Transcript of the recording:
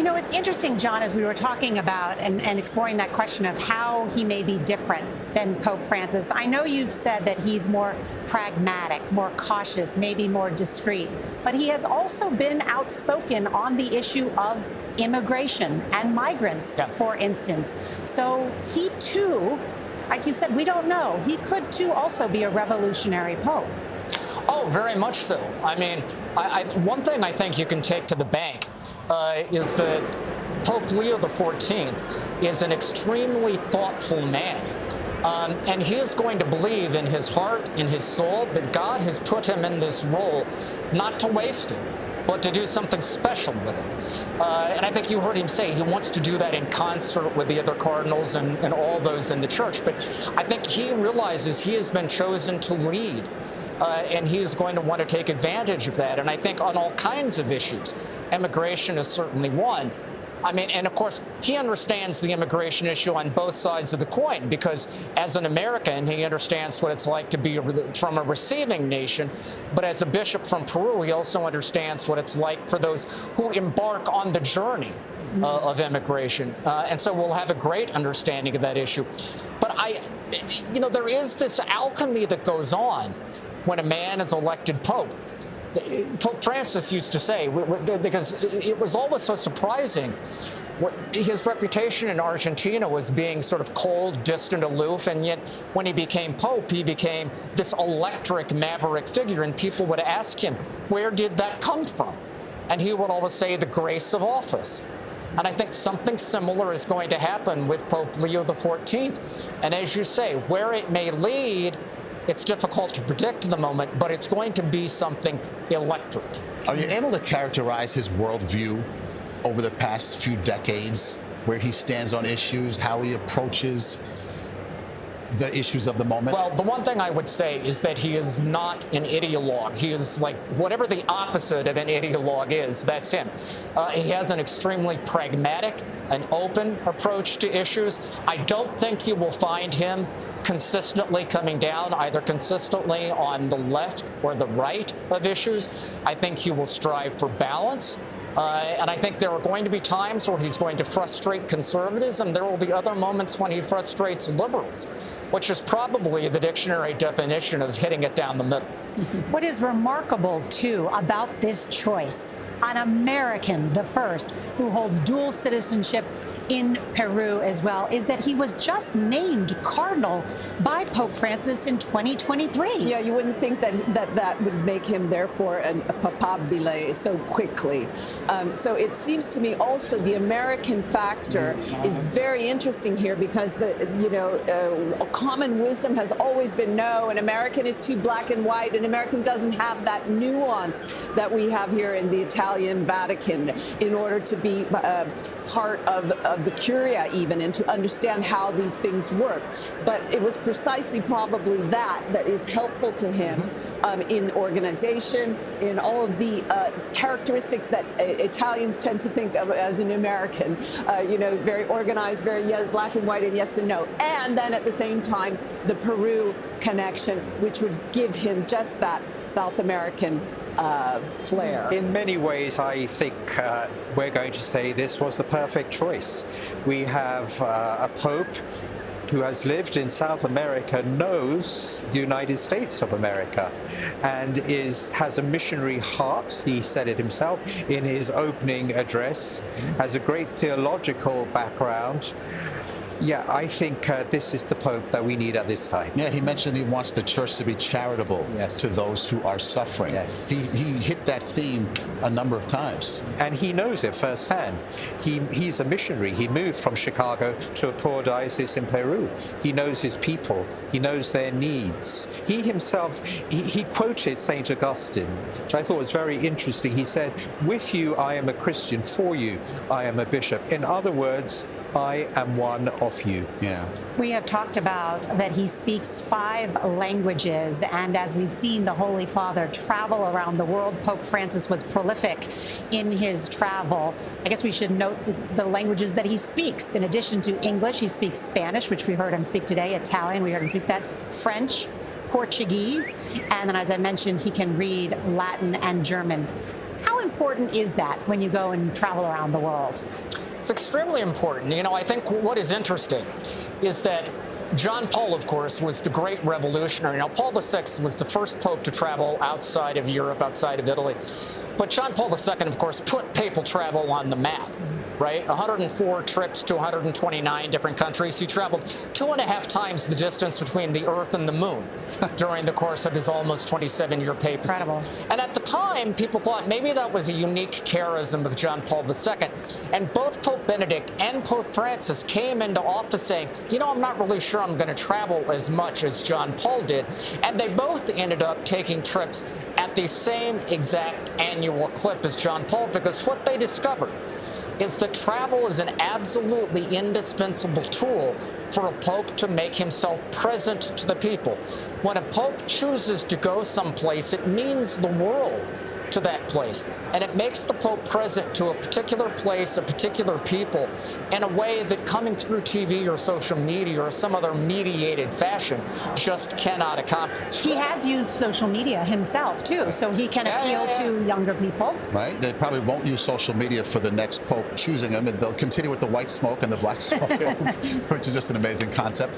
know, it's interesting, John, as we were talking about and exploring that question of how he may be different than Pope Francis. I know you've said that he's more pragmatic, more cautious, maybe more discreet, but he has also been outspoken on the issue of immigration and migrants, for instance. So he, too, like you said, we don't know. He could, too, also be a revolutionary pope. Oh, very much so. I mean, one thing I think you can take to the bank is that Pope Leo XIV is an extremely thoughtful man. And he is going to believe in his heart, in his soul, that God has put him in this role not to waste it, but to do something special with it. And I think you heard him say he wants to do that in concert with the other cardinals and all those in the church. But I think he realizes he has been chosen to lead. And he is going to want to take advantage of that. And I think on all kinds of issues, immigration is certainly one. I mean, and of course, he understands the immigration issue on both sides of the coin, because as an American, he understands what it's like to be from a receiving nation. But as a bishop from Peru, he also understands what it's like for those who embark on the journey of immigration. And so we'll have a great understanding of that issue. But you know, there is this alchemy that goes on when a man is elected pope. Pope Francis used to say, because it was always so surprising, his reputation in Argentina was being sort of cold, distant, aloof, and yet when he became pope, he became this electric, maverick figure, and people would ask him, where did that come from? And he would always say, the grace of office. And I think something similar is going to happen with Pope Leo XIV. And as you say, where it may lead, it's difficult to predict in the moment, but it's going to be something electric. Are you able to characterize his worldview over the past few decades, where he stands on issues, how he approaches the issues of the moment? Well, the one thing I would say is that he is not an ideologue. He is like whatever the opposite of an ideologue is, that's him. He has an extremely pragmatic and open approach to issues. I don't think you will find him consistently coming down, either consistently on the left or the right of issues. I think he will strive for balance. And I think there are going to be times where he's going to frustrate conservatives, and there will be other moments when he frustrates liberals, which is probably the dictionary definition of hitting it down the middle. What is remarkable, too, about this choice, an American, the first, who holds dual citizenship in Peru as well, is that he was just named cardinal by Pope Francis in 2023. Yeah, you wouldn't think that would make him, therefore, a papabile so quickly. So it seems to me also the American factor is very interesting here, because common wisdom has always been no, an American is too black and white. An American doesn't have that nuance that we have here in the Italian Vatican in order to be part of the Curia even, and to understand how these things work. But it was precisely probably that is helpful to him in organization, in all of the characteristics that Italians tend to think of as an American, very organized, very black and white and yes and no. And then at the same time, the Peru connection, which would give him just that South American flair. In many ways, I think we're going to say this was the perfect choice. We have a pope who has lived in South America, knows the United States of America, and has a missionary heart. He said it himself in his opening address, has a great theological background. Yeah, I think this is the Pope that we need at this time. Yeah, he mentioned he wants the church to be charitable to those who are suffering. Yes. He hit that theme a number of times. And he knows it firsthand. He's a missionary. He moved from Chicago to a poor diocese in Peru. He knows his people. He knows their needs. He himself, he quoted St. Augustine, which I thought was very interesting. He said, "With you I am a Christian, for you I am a bishop." In other words, I am one of you. Yeah. We have talked about that he speaks 5 languages, and as we've seen the Holy Father travel around the world, Pope Francis was prolific in his travel. I guess we should note the languages that he speaks. In addition to English, he speaks Spanish, which we heard him speak today, Italian, we heard him speak that, French, Portuguese, and then, as I mentioned, he can read Latin and German. How important is that when you go and travel around the world? It's extremely important. You know, I think what is interesting is that John Paul, of course, was the great revolutionary. Now, Paul VI was the first pope to travel outside of Europe, outside of Italy. But John Paul II, of course, put papal travel on the map, right? 104 trips to 129 different countries. He traveled 2.5 times the distance between the Earth and the Moon during the course of his almost 27-year papacy. Incredible. And at the time, people thought maybe that was a unique charism of John Paul II. And both Pope Benedict and Pope Francis came into office saying, you know, I'm not really sure I'm going to travel as much as John Paul did. And they both ended up taking trips at the same exact annual clip as John Paul, because what they discovered is that travel is an absolutely indispensable tool for a pope to make himself present to the people. When a pope chooses to go someplace, it means the world to that place. And it makes the pope present to a particular place, a particular people, in a way that coming through TV or social media or some other mediated fashion just cannot accomplish. He has used social media himself, too, so he can appeal to younger people. Right? They probably won't use social media for the next pope choosing him, and they'll continue with the white smoke and the black smoke, which is just an amazing concept.